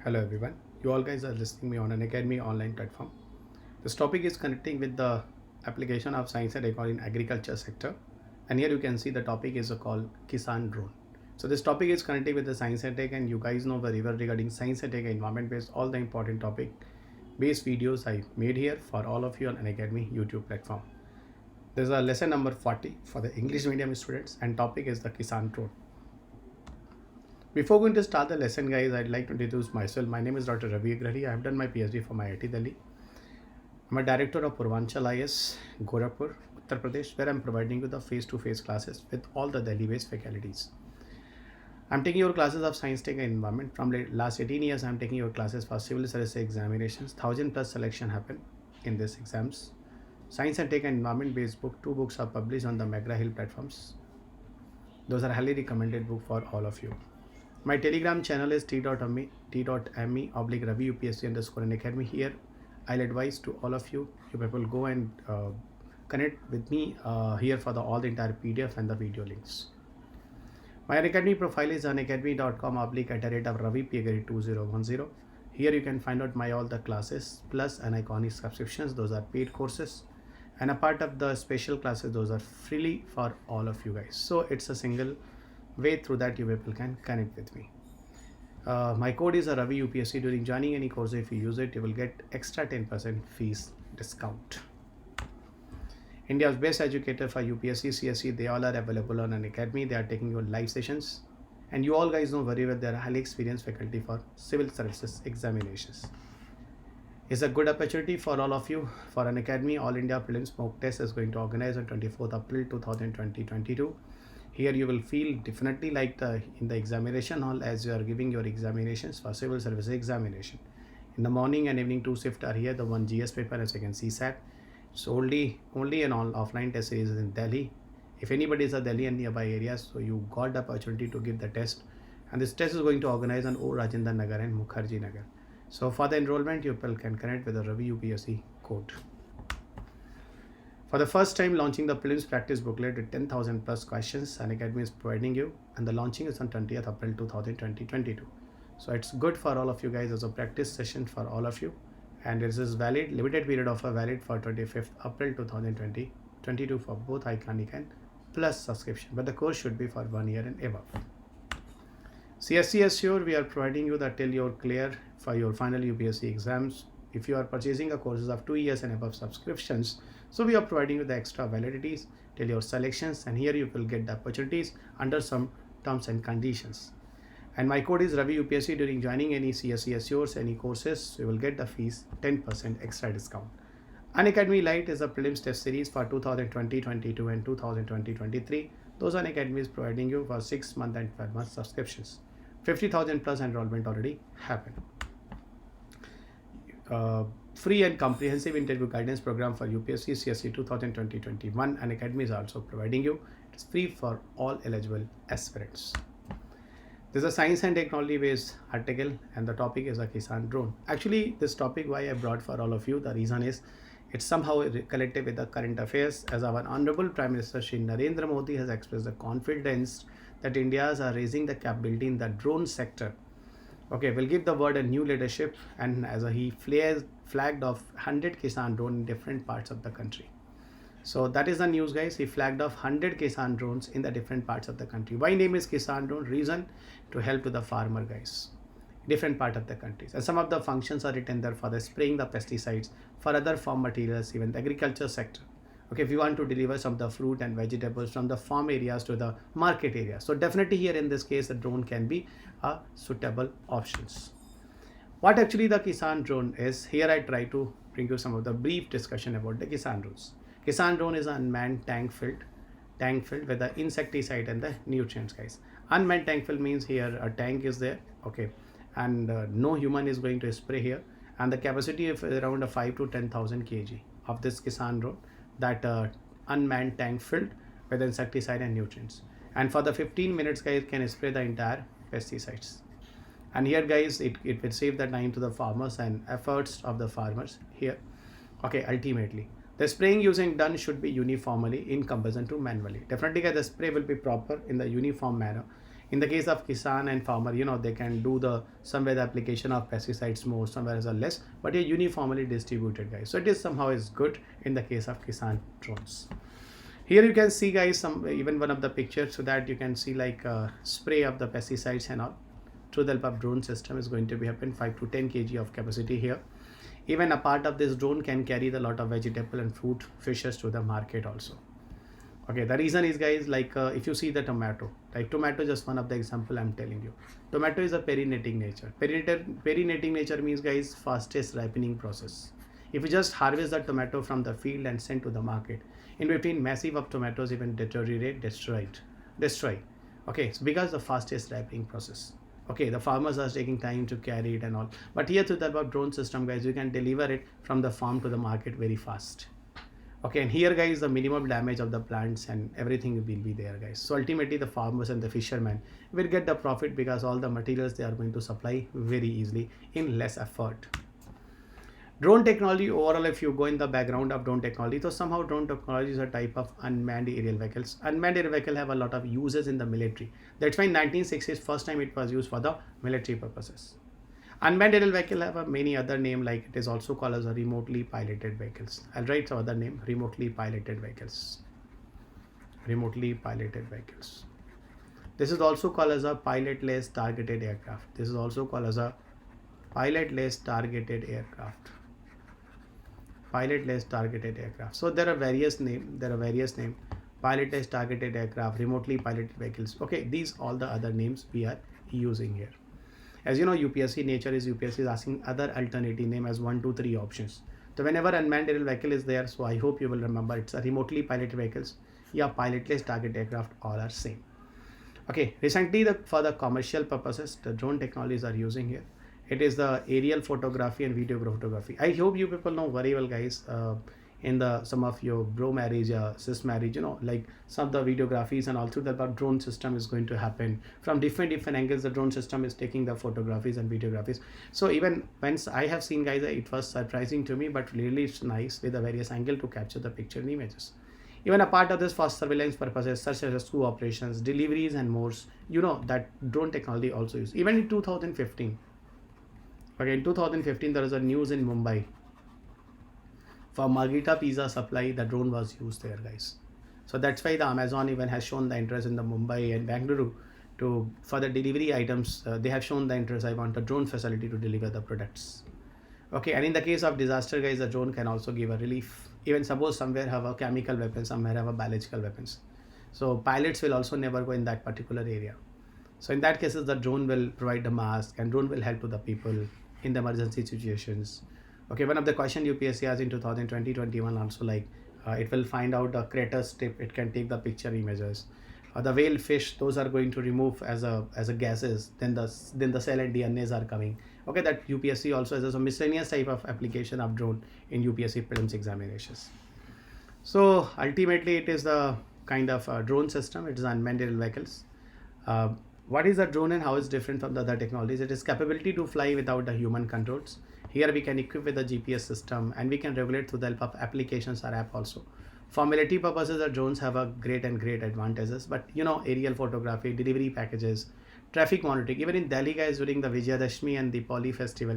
Hello everyone. You all guys are listening me on Unacademy online platform. This topic is connecting with the application of science and technology in agriculture sector. And here you can see the topic is called Kisan Drone. So this topic is connecting with the science and tech, and you guys know very well regarding science and tech environment based all the important topic based videos I made here for all of you on Unacademy YouTube platform. There's a lesson number 40 for the English medium students and topic is the Kisan Drone. Before going to start the lesson guys, I'd like to introduce myself. My name is Dr. Ravi Agrahari. I have done my Ph.D. from IIT Delhi. I'm a director of Purvanchal IAS, Gorakhpur, Uttar Pradesh, where I'm providing you the face-to-face classes with all the Delhi-based faculties. I'm taking your classes of science, tech and environment. From last 18 years, I'm taking your classes for civil service examinations. 1000 plus selection happen in these exams. Science and tech and environment based book. 2 books are published on the McGraw-Hill platforms. Those are highly recommended book for all of you. My Telegram channel is t.me/Ravi UPSC_Unacademy. Here, I'll advise to all of you people go and connect with me here for all the entire PDF and the video links. My Unacademy profile is unacademy.com/Ravi P Agrahari 2010. Here you can find out my all the classes plus Unacademy subscriptions. Those are paid courses, and a part of the special classes. Those are freely for all of you guys. So it's a single way through that you people can connect with me. My code is Ravi UPSC. During joining any course, if you use it, you will get extra 10% fees discount. India's best educator for UPSC CSE, they all are available on Unacademy. They are taking your live sessions, and you all guys know very well they are highly experienced faculty for civil services examinations. It's a good opportunity for all of you. For Unacademy, All India Prelims Mock Test is going to organize on 24th April 2022. Here you will feel definitely like in the examination hall as you are giving your examinations for civil service examination. In the morning and evening 2 shift are here. The one GS paper as you can see SAT. So only an all offline test series is in Delhi. If anybody is in Delhi and nearby areas, so you got the opportunity to give the test. And this test is going to organize on O Rajendra Nagar and Mukherjee Nagar. So for the enrollment, you can connect with the Ravi UPSC code. For the first time launching the prelims practice booklet with 10,000 plus questions, Unacademy is providing you, and the launching is on 20th April 2022. So it's good for all of you guys as a practice session for all of you, and this is valid, limited period offer valid for 25th April 2022 for both Iconic and plus subscription, but the course should be for 1 year and above. CSE Assure, we are providing you that till you're clear for your final UPSC exams. If you are purchasing a courses of 2 years and above subscriptions, so we are providing you the extra validities till your selections, and here you will get the opportunities under some terms and conditions. And my code is Ravi UPSC. During joining any CSE Assures, any courses, you will get the fees 10% extra discount. Unacademy Lite is a prelims test series for 2020-22 and 2020-23. Those Unacademy is providing you for 6 month and 12 month subscriptions. 50,000 plus enrollment already happened. Free and comprehensive interview guidance program for UPSC CSE 2020-21. Unacademy is also providing you. It's free for all eligible aspirants. This is a science and technology based article, and the topic is a Kisan Drone. Actually, this topic why I brought for all of you, the reason is it's somehow connected with the current affairs, as our Honorable Prime Minister Shri Narendra Modi has expressed the confidence that India's are raising the capability in the drone sector. Okay, we'll give the word a new leadership, and he flagged off 100 Kisan drone in different parts of the country. So that is the news guys. He flagged off 100 Kisan drones in the different parts of the country. Why name is Kisan drone? Reason to help to the farmer guys, different part of the countries. And some of the functions are written there for the spraying the pesticides, for other farm materials, even the agriculture sector. Okay, if you want to deliver some of the fruit and vegetables from the farm areas to the market areas, so definitely here in this case, the drone can be a suitable options. What actually the Kisan drone is, here I try to bring you some of the brief discussion about the Kisan drones. Kisan drone is an unmanned tank filled with the insecticide and the nutrients guys. Unmanned tank filled means here a tank is there, okay, and no human is going to spray here, and the capacity of around 5 to 10,000 kg of this Kisan drone, that unmanned tank filled with insecticide and nutrients, and for the 15 minutes guys can spray the entire pesticides. And here guys it will save the time to the farmers and efforts of the farmers here. Okay, ultimately the spraying using done should be uniformly in comparison to manually. Definitely guys, the spray will be proper in the uniform manner In the case of Kisan and farmer, they can do somewhere the application of pesticides more, somewhere is a less, but a uniformly distributed, guys. So it is somehow is good in the case of Kisan drones. Here you can see, guys, even one of the pictures, so that you can see like spray of the pesticides and all through the help of drone system is going to be happen 5 to 10 kg of capacity here. Even a part of this drone can carry the lot of vegetable and fruit fishes to the market also. Okay, the reason is, guys, like if you see the tomato, like tomato, just one of the example I'm telling you. Tomato is a perinating nature. Perinating nature means, guys, fastest ripening process. If you just harvest the tomato from the field and send to the market, in between massive of tomatoes even deteriorate, destroy. Okay, so because the fastest ripening process. Okay, the farmers are taking time to carry it and all. But here through the drone system, guys, you can deliver it from the farm to the market very fast. Okay, and here, guys, the minimum damage of the plants and everything will be there, guys. So ultimately the farmers and the fishermen will get the profit because all the materials they are going to supply very easily in less effort. Drone technology overall, if you go in the background of drone technology, so somehow drone technology is a type of unmanned aerial vehicles. Unmanned aerial vehicle have a lot of uses in the military. That's why in 1960s first time it was used for the military purposes. Unmanned aerial vehicle have a many other name, like it is also called as a remotely piloted vehicles. I'll write some other name, remotely piloted vehicles. Remotely piloted vehicles. This is also called as a pilotless targeted aircraft. This is also called as a pilotless targeted aircraft. Pilotless targeted aircraft. So there are various name. Pilotless targeted aircraft, remotely piloted vehicles. Okay, these all the other names we are using here. As you know, UPSC nature is UPSC is asking other alternative name as 1, 2, 3 options. So whenever unmanned aerial vehicle is there, so I hope you will remember it's a remotely piloted vehicles. Yeah, pilotless target aircraft all are same. Okay, recently for the commercial purposes, the drone technologies are using here. It is the aerial photography and video photography. I hope you people know very well, guys, in some of your bro marriage, sis marriage, like some of the videographies and also the drone system is going to happen from different angles. The drone system is taking the photographies and videographies. So even once I have seen, guys, it was surprising to me, but really it's nice with a various angle to capture the picture and images. Even a part of this for surveillance purposes such as rescue operations, deliveries and more, that drone technology also used. Even in 2015, okay, in 2015 there was a news in Mumbai. For Margherita pizza supply, the drone was used there, guys. So that's why the Amazon even has shown the interest in the Mumbai and Bangalore for the delivery items. They have shown the interest. I want a drone facility to deliver the products. Okay, and in the case of disaster, guys, the drone can also give a relief. Even suppose somewhere have a chemical weapon, somewhere have a biological weapons. So pilots will also never go in that particular area. So in that cases, the drone will provide the mask and drone will help to the people in the emergency situations. Okay, one of the question UPSC has in 2020-21 also, like it will find out the crater strip, it can take the picture images. The whale fish, those are going to remove as a gases, then the cell and DNAs are coming. Okay, that UPSC also has a miscellaneous type of application of drone in UPSC prelims examinations. So ultimately it is the kind of drone system. It is unmanned aerial vehicles. What is a drone and how it's different from the other technologies? It is capability to fly without the human controls. Here we can equip with a GPS system and we can regulate through the help of applications or app also. For military purposes, the drones have a great advantages, but aerial photography, delivery packages, traffic monitoring. Even in Delhi, guys, during the Vijayadashmi and the Poli festival,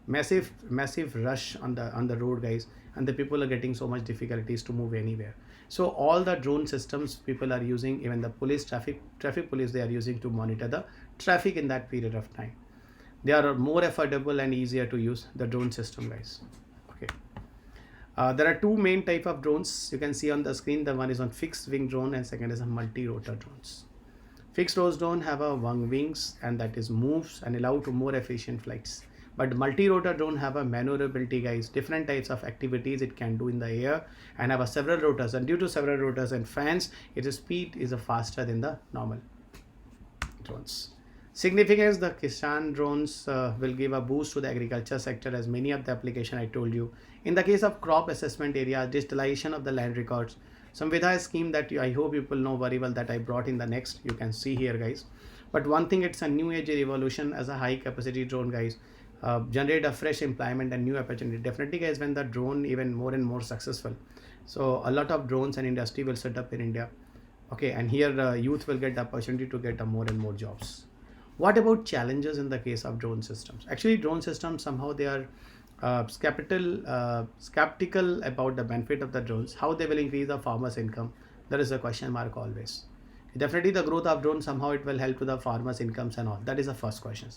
massive rush on the road, guys, and the people are getting so much difficulties to move anywhere. So all the drone systems people are using, even the police, traffic police, they are using to monitor the traffic in that period of time. They are more affordable and easier to use, the drone system, guys. Okay. There are two main type of drones you can see on the screen. The one is on fixed wing drone and second is a multi-rotor drones. Fixed drone have a one wings and that is moves and allow to more efficient flights. But multi-rotor drone have a maneuverability, guys, different types of activities it can do in the air and have a several rotors, and due to several rotors and fans, its speed is faster than the normal drones. Significance, the Kisan drones will give a boost to the agriculture sector as many of the application I told you. In the case of crop assessment area, digitalization of the land records, some Vidha scheme that I hope people know very well that I brought in the next, you can see here, guys. But one thing, it's a new age revolution as a high capacity drone, guys. Generate a fresh employment and new opportunity. Definitely, guys, when the drone even more and more successful. So a lot of drones and industry will set up in India. Okay, and here youth will get the opportunity to get more and more jobs. What about challenges in the case of drone systems? Actually, drone systems somehow they are skeptical about the benefit of the drones, how they will increase the farmers' income. There is a question mark always. Definitely, the growth of drones somehow it will help to the farmers' incomes and all. That is the first question.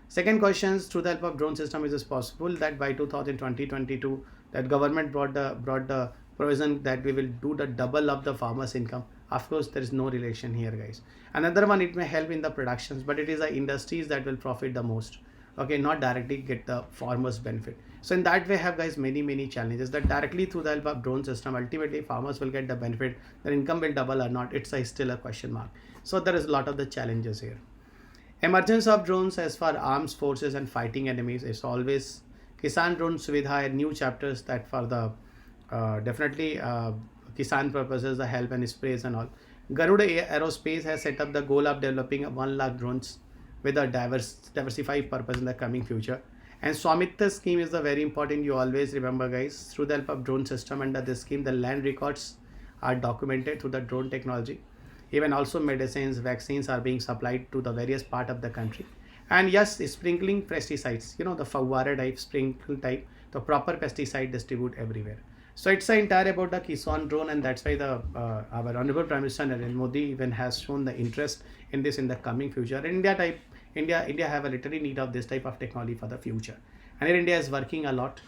Second question, through the help of drone system, is it possible that by 2020-22 that government brought the provision that we will do the double of the farmers' income. Of course, there is no relation here, guys. Another one, it may help in the productions, but it is the industries that will profit the most. Okay, not directly get the farmers benefit. So in that way, have guys many challenges that directly through the help of drone system, ultimately farmers will get the benefit. Their income will double or not. It's still a question mark. So there is a lot of the challenges here. Emergence of drones as far armed forces and fighting enemies is always Kisan Drone Suvidha and new chapters that for the definitely Kisan purposes, the help and sprays and all. Garuda Aerospace has set up the goal of developing 1 lakh drones with a diversified purpose in the coming future. And Swamitra scheme is the very important. You always remember, guys, through the help of drone system under this scheme, the land records are documented through the drone technology. Even also medicines, vaccines are being supplied to the various part of the country. And yes, sprinkling pesticides, the Fawwara type, sprinkle type, the proper pesticide distribute everywhere. So it's the entire about the Kisan drone, and that's why the our honorable Prime Minister Narendra Modi even has shown the interest in this in the coming future. India have a literally need of this type of technology for the future, and India is working a lot.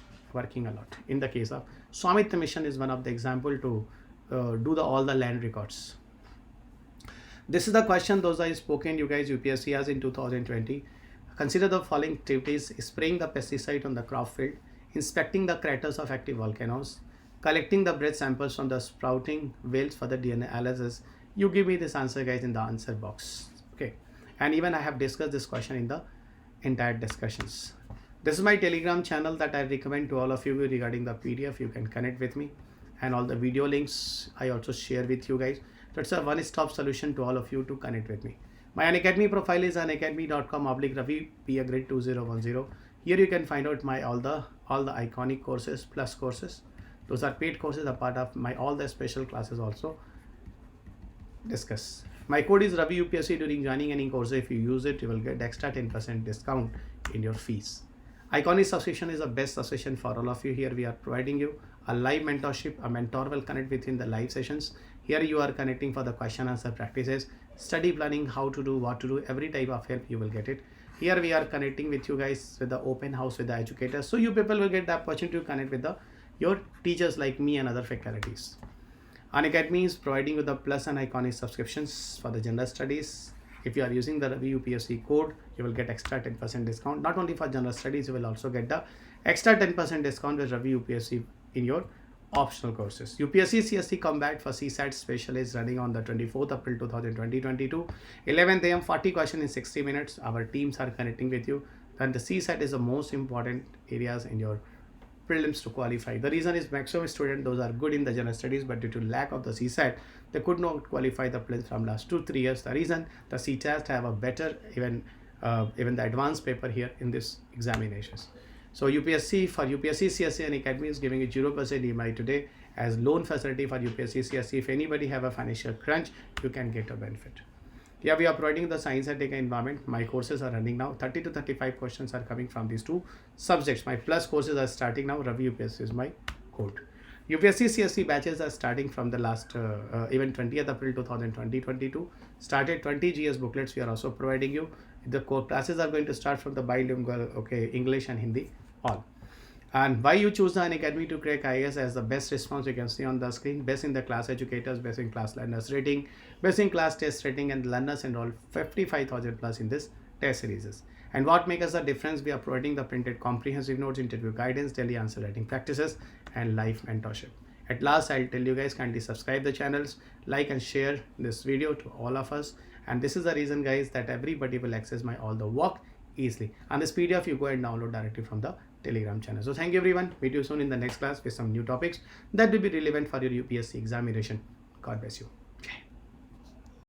In the case of Swamitra mission is one of the example to do all the land records. This is the question those I spoken you guys UPSC has in 2020. Consider the following activities: spraying the pesticide on the crop field, inspecting the craters of active volcanoes, collecting the breath samples from the sprouting whales for the DNA analysis. You give me this answer, guys, in the answer box. Okay, and even I have discussed this question in the entire discussions. This is my Telegram channel that I recommend to all of you regarding the PDF. You can connect with me, and all the video links I also share with you guys. That's a one-stop solution to all of you to connect with me. My Unacademy profile is unacademy.com/Ravi P Agrahari 2010. Here you can find out my all the iconic courses plus courses. Those are paid courses, a part of my all the special classes also discuss. My code is Ravi UPSC. During joining any course, if you use it, you will get extra 10% discount in your fees. Iconic subscription is the best subscription for all of you. Here we are providing you a live mentorship. A mentor will connect with you in the live sessions. Here you are connecting for the question answer practices, study planning, how to do, what to do, every type of help you will get it. Here we are connecting with you guys with the open house with the educators. So you people will get the opportunity to connect with your teachers like me and other faculties. Unacademy is providing you the plus and iconic subscriptions for the general studies. If you are using the Ravi UPSC code, you will get extra 10% discount. Not only for general studies, you will also get the extra 10% discount with Ravi UPSC in your optional courses. UPSC CSE Combat for CSAT Special is running on the 24th April 2022. 11th AM, 40 questions in 60 minutes. Our teams are connecting with you. And the CSAT is the most important areas in your prelims to qualify. The reason is maximum students, those are good in the general studies, but due to lack of the CSAT, they could not qualify the prelims from last 2-3 years. The reason the CSAT have a better, even the advanced paper here in this examinations. So UPSC CSE and Academy is giving you 0% EMI today as loan facility for UPSC CSE. If anybody have a financial crunch, you can get a benefit. Yeah, we are providing the science and tech environment. My courses are running now. 30 to 35 questions are coming from these two subjects. My plus courses are starting now. Ravi UPSC is my code. UPSC CSE batches are starting from the last even 20th April 2022. Started 20 GS booklets. We are also providing you. The core classes are going to start from the bilingual, English and Hindi all. And why you choose the Unacademy to crack IAS as the best response you can see on the screen. Best in the class educators, best in class learners rating, best in class test rating, and learners enroll 55,000 plus in this test series. And what makes us the difference? We are providing the printed comprehensive notes, interview guidance, daily answer writing practices, and live mentorship. At last, I'll tell you guys, kindly subscribe the channels, like and share this video to all of us. And this is the reason, guys, that everybody will access my all the work easily. And this PDF you go and download directly from the Telegram channel. So thank you everyone. Meet you soon in the next class with some new topics that will be relevant for your UPSC examination. God bless you.